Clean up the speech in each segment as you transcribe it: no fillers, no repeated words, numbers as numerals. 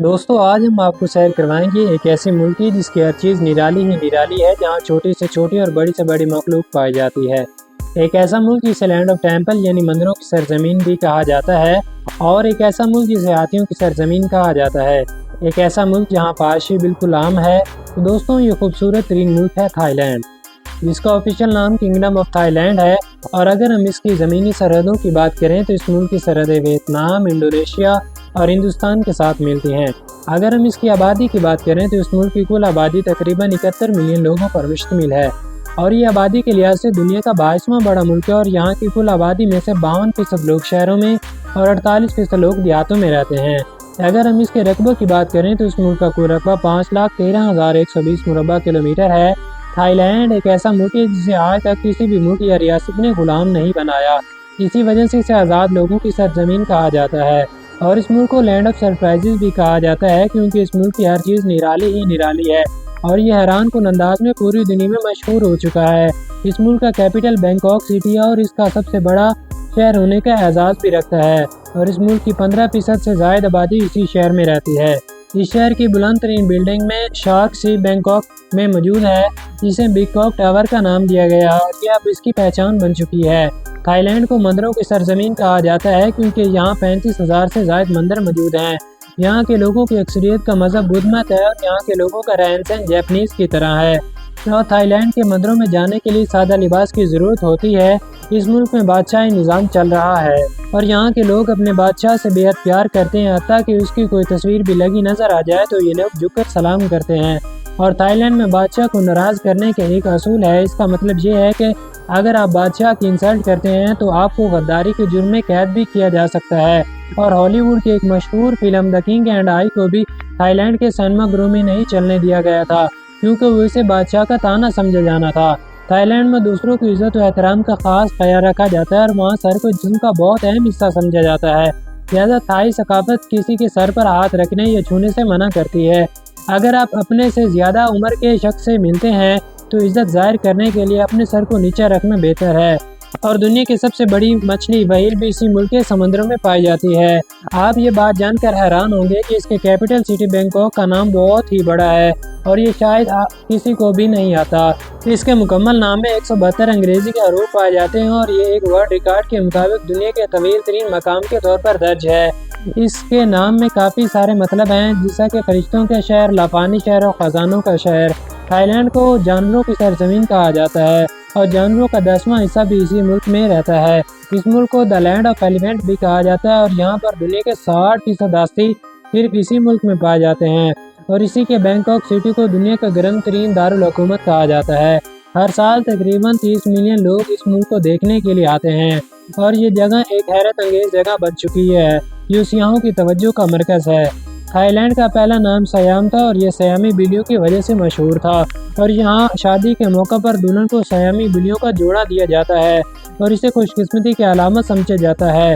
دوستو آج ہم آپ کو سیر کروائیں گے ایک ایسے ملک کی جس کی ہر چیز نرالی ہی نرالی ہے، جہاں چھوٹی سے چھوٹی اور بڑی سے بڑی مخلوق پائی جاتی ہے۔ ایک ایسا ملک جسے لینڈ آف ٹیمپل یعنی مندروں کی سرزمین بھی کہا جاتا ہے، اور ایک ایسا ملک جسے ہاتھیوں کی سرزمین کہا جاتا ہے۔ ایک ایسا ملک جہاں پاشی بالکل عام ہے۔ تو دوستوں یہ خوبصورت ترین ملک ہے تھائی لینڈ، جس کا آفیشیل نام کنگڈم آف تھائی لینڈ ہے۔ اور اگر ہم اس کی زمینی سرحدوں کی بات کریں تو اس ملک کی سرحدیں ویتنام، انڈونیشیا اور ہندوستان کے ساتھ ملتی ہیں۔ اگر ہم اس کی آبادی کی بات کریں تو اس ملک کی کل آبادی تقریباً 71 ملین لوگوں پر مشتمل ہے، اور یہ آبادی کے لحاظ سے دنیا کا 22واں بڑا ملک ہے۔ اور یہاں کی کل آبادی میں سے 52% لوگ شہروں میں اور 48% لوگ دیہاتوں میں رہتے ہیں۔ اگر ہم اس کے رقبے کی بات کریں تو اس ملک کا کل رقبہ 5,13,120 مربع کلومیٹر ہے۔ تھائی لینڈ ایک ایسا ملک ہے جسے آج تک کسی بھی ملک یا ریاست نے غلام نہیں بنایا، اسی وجہ سے اسے آزاد لوگوں کی سرزمین کہا جاتا ہے۔ اور اس ملک کو لینڈ آف سرپرائزز بھی کہا جاتا ہے، کیونکہ اس ملک کی ہر چیز نرالی ہی نرالی ہے، اور یہ حیران کن انداز میں پوری دنیا میں مشہور ہو چکا ہے۔ اس ملک کا کیپٹل بینکاک سٹی ہے، اور اس کا سب سے بڑا شہر ہونے کا اعزاز بھی رکھتا ہے، اور اس ملک کی 15% سے زائد آبادی اسی شہر میں رہتی ہے۔ اس شہر کی بلند ترین بلڈنگ میں شارک سی بینکاک میں موجود ہے، جسے بگ کاک ٹاور کا نام دیا گیا، اور یہ اب اس کی پہچان بن چکی ہے۔ تھائی لینڈ کو مندروں کی سرزمین کہا جاتا ہے، کیونکہ یہاں 35,000 سے زائد مندر موجود ہیں۔ یہاں کے لوگوں کی اکثریت کا مذہب بدھ مت ہے، اور یہاں کے لوگوں کا رہن سہن جیپنیز کی طرح ہے۔ اور تھائی لینڈ کے مندروں میں جانے کے لیے سادہ لباس کی ضرورت ہوتی ہے۔ اس ملک میں بادشاہی نظام چل رہا ہے، اور یہاں کے لوگ اپنے بادشاہ سے بے حد پیار کرتے ہیں، حتیٰ کہ اس کی کوئی تصویر بھی لگی نظر آ جائے تو یہ لوگ جھک کر سلام کرتے ہیں۔ اور تھائی لینڈ میں بادشاہ کو ناراض کرنے کا ایک اصول ہے۔ اس کا مطلب یہ ہے کہ اگر آپ بادشاہ کی انسلٹ کرتے ہیں تو آپ کو غداری کے جرم میں قید بھی کیا جا سکتا ہے۔ اور ہالی ووڈ کی ایک مشہور film the king and I کو بھی تھائی لینڈ کے سینما گھروں میں نہیں چلنے دیا گیا تھا، کیونکہ وہ اسے بادشاہ کا طعنہ سمجھا جانا تھا۔ تھائی لینڈ میں دوسروں کی عزت و احترام کا خاص خیال رکھا جاتا ہے، اور وہاں سر کو جسم کا بہت اہم حصہ سمجھا جاتا ہے۔ لہذا تھائی ثقافت کسی کے سر پر ہاتھ رکھنے یا چھونے سے منع کرتی ہے۔ اگر آپ اپنے سے زیادہ عمر کے شخص سے ملتے ہیں تو عزت ظاہر کرنے کے لیے اپنے سر کو نیچے رکھنا بہتر ہے۔ اور دنیا کی سب سے بڑی مچھلی وہیل بھی اسی ملک کے سمندروں میں پائی جاتی ہے۔ آپ یہ بات جان کر حیران ہوں گے کہ اس کے کیپٹل سٹی بینکاک کا نام بہت ہی بڑا ہے، اور یہ شاید کسی کو بھی نہیں آتا۔ اس کے مکمل نام میں 172 انگریزی کے حروف پائے جاتے ہیں، اور یہ ایک ورلڈ ریکارڈ کے مطابق دنیا کے طویل ترین مقام کے طور پر درج ہے۔ اس کے نام میں کافی سارے مطلب ہیں، جیسا کہ فرشتوں کا شہر، لافانی شہر اور خزانوں کا شہر۔ تھائی لینڈ کو جانوروں کی سرزمین کہا جاتا ہے، اور جانوروں کا 10واں حصہ بھی اسی ملک میں رہتا ہے۔ اس ملک کو دا لینڈ آف ایلیفینٹ بھی کہا جاتا ہے، اور یہاں پر دنیا کے 60% ہاتھی صرف اسی ملک میں پائے جاتے ہیں۔ اور اسی کے بینکاک سٹی کو دنیا کا گرم ترین دارالحکومت کہا جاتا ہے۔ ہر سال تقریباً 30 ملین لوگ اس ملک کو دیکھنے کے لیے آتے ہیں، اور یہ جگہ ایک حیرت انگیز جگہ بن چکی ہے جو سیاحوں کی توجہ کا مرکز ہے۔ تھائی لینڈ کا پہلا نام سیام تھا، اور یہ سیامی بلیوں کی وجہ سے مشہور تھا، اور یہاں شادی کے موقع پر دلہن کو سیامی بلیوں کا جوڑا دیا جاتا ہے، اور اسے خوش قسمتی کی علامت سمجھا جاتا ہے۔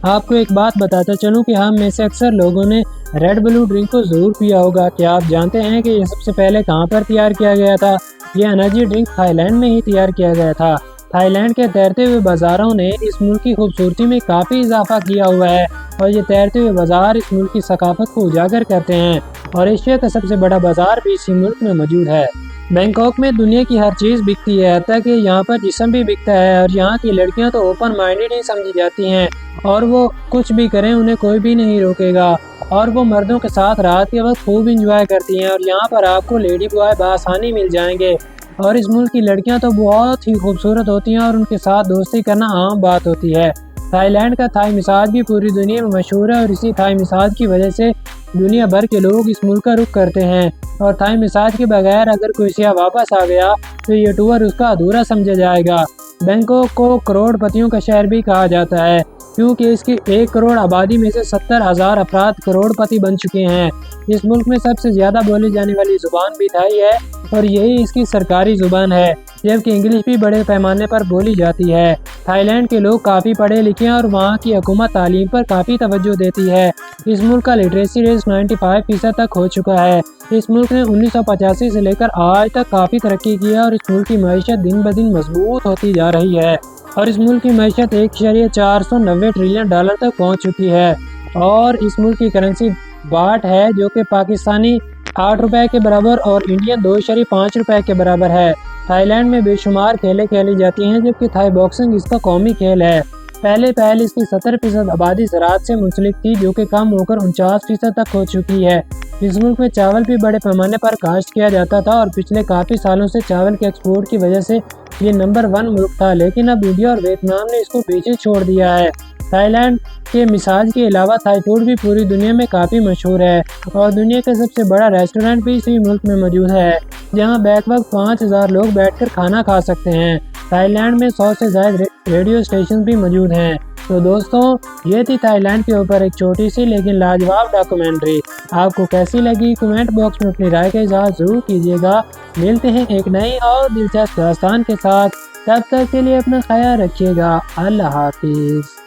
آپ کو ایک بات بتاتا چلوں کہ ہم میں سے اکثر لوگوں نے ریڈ بلو ڈرنک کو ضرور پیا ہوگا۔ کیا آپ جانتے ہیں کہ یہ سب سے پہلے کہاں پر تیار کیا گیا تھا؟ یہ انرجی ڈرنک تھائی لینڈ میں ہی تیار کیا گیا تھا۔ تھائی لینڈ کے تیرتے ہوئے بازاروں نے اس ملک کی خوبصورتی میں کافی اضافہ کیا ہوا ہے، اور یہ تیرتے ہوئے بازار اس ملک کی ثقافت کو اجاگر کرتے ہیں، اور ایشیا کا سب سے بڑا بازار بھی اسی ملک میں موجود ہے۔ بینکاک میں دنیا کی ہر چیز بکتی ہے، حتیٰ کہ یہاں پر جسم بھی بکتا ہے، اور یہاں کی لڑکیاں تو اوپن مائنڈڈ ہی سمجھی جاتی ہیں، اور وہ کچھ بھی کریں انہیں کوئی بھی نہیں روکے گا، اور وہ مردوں کے ساتھ رات کے وقت خوب انجوائے کرتی ہیں۔ اور یہاں پر آپ کو لیڈی بوائے بآسانی مل جائیں گے، اور اس ملک کی لڑکیاں تو بہت ہی خوبصورت ہوتی ہیں، اور ان کے ساتھ دوستی کرنا عام بات ہوتی ہے۔ تھائی لینڈ کا تھائی مساج بھی پوری دنیا میں مشہور ہے، اور اسی تھائی مساج کی وجہ سے دنیا بھر کے لوگ اس ملک کا رخ کرتے ہیں۔ اور تھائی مساج کے بغیر اگر کوئی سیاح واپس آ گیا تو یہ ٹور اس کا ادھورا سمجھا جائے گا۔ بینکاک کو کروڑ پتیوں کا شہر بھی کہا جاتا ہے، کیونکہ اس کی 1 کروڑ آبادی میں سے 70,000 افراد کروڑ پتی بن چکے ہیں۔ اس ملک میں سب سے زیادہ بولی جانے والی زبان بھی تھائی ہے، اور یہی اس کی سرکاری زبان ہے، جبکہ انگلش بھی بڑے پیمانے پر بولی جاتی ہے۔ تھائی لینڈ کے لوگ کافی پڑھے لکھے ہیں، اور وہاں کی حکومت تعلیم پر کافی توجہ دیتی ہے۔ اس ملک کا لٹریسی ریٹ 95% تک ہو چکا ہے۔ اس ملک نے 1985 سے لے کر آج تک کافی ترقی کی ہے، اور اس ملک کی معیشت دن بدن مضبوط ہوتی جا رہی ہے، اور اس ملک کی معیشت $1.490 ٹریلین تک پہنچ چکی ہے، اور اس ملک کی کرنسی باٹ ہے جو کہ پاکستانی 8 روپے کے برابر اور انڈین 2.5 روپے کے برابر ہے۔ تھائی لینڈ میں بے شمار کھیلیں کھیلی جاتی ہیں جبکہ تھائی باکسنگ اس کا قومی کھیل ہے۔ پہلے پہل اس کی 70% آبادی زراعت سے منسلک تھی جو کہ کم ہو کر 49% تک ہو چکی ہے۔ اس ملک میں چاول بھی بڑے پیمانے پر کاشت کیا جاتا تھا اور پچھلے کافی سالوں سے چاول کے ایکسپورٹ کی وجہ سے یہ نمبر 1 ملک تھا، لیکن اب انڈیا اور ویتنام نے اس کو پیچھے چھوڑ دیا ہے۔ تھائی لینڈ کے مساج کے علاوہ تھائی فوڈ بھی پوری دنیا میں کافی مشہور ہے اور دنیا کا سب سے بڑا ریسٹورنٹ بھی اسی ملک میں موجود ہے جہاں بیک وقت 5000 لوگ بیٹھ کر کھانا کھا سکتے ہیں۔ تھائی لینڈ میں 100 سے زائد ریڈیو اسٹیشن بھی موجود ہیں۔ تو دوستوں، یہ تھی تھائی لینڈ کے اوپر ایک چھوٹی سی لیکن لاجواب ڈاکومنٹری۔ آپ کو کیسی لگی کمنٹ باکس میں اپنی رائے کا اظہار ضرور کیجیے گا۔ ملتے ہیں ایک نئی اور دلچسپ داستان کے ساتھ، تب تک کے لیے اپنا خیال رکھیے گا۔ اللہ حافظ۔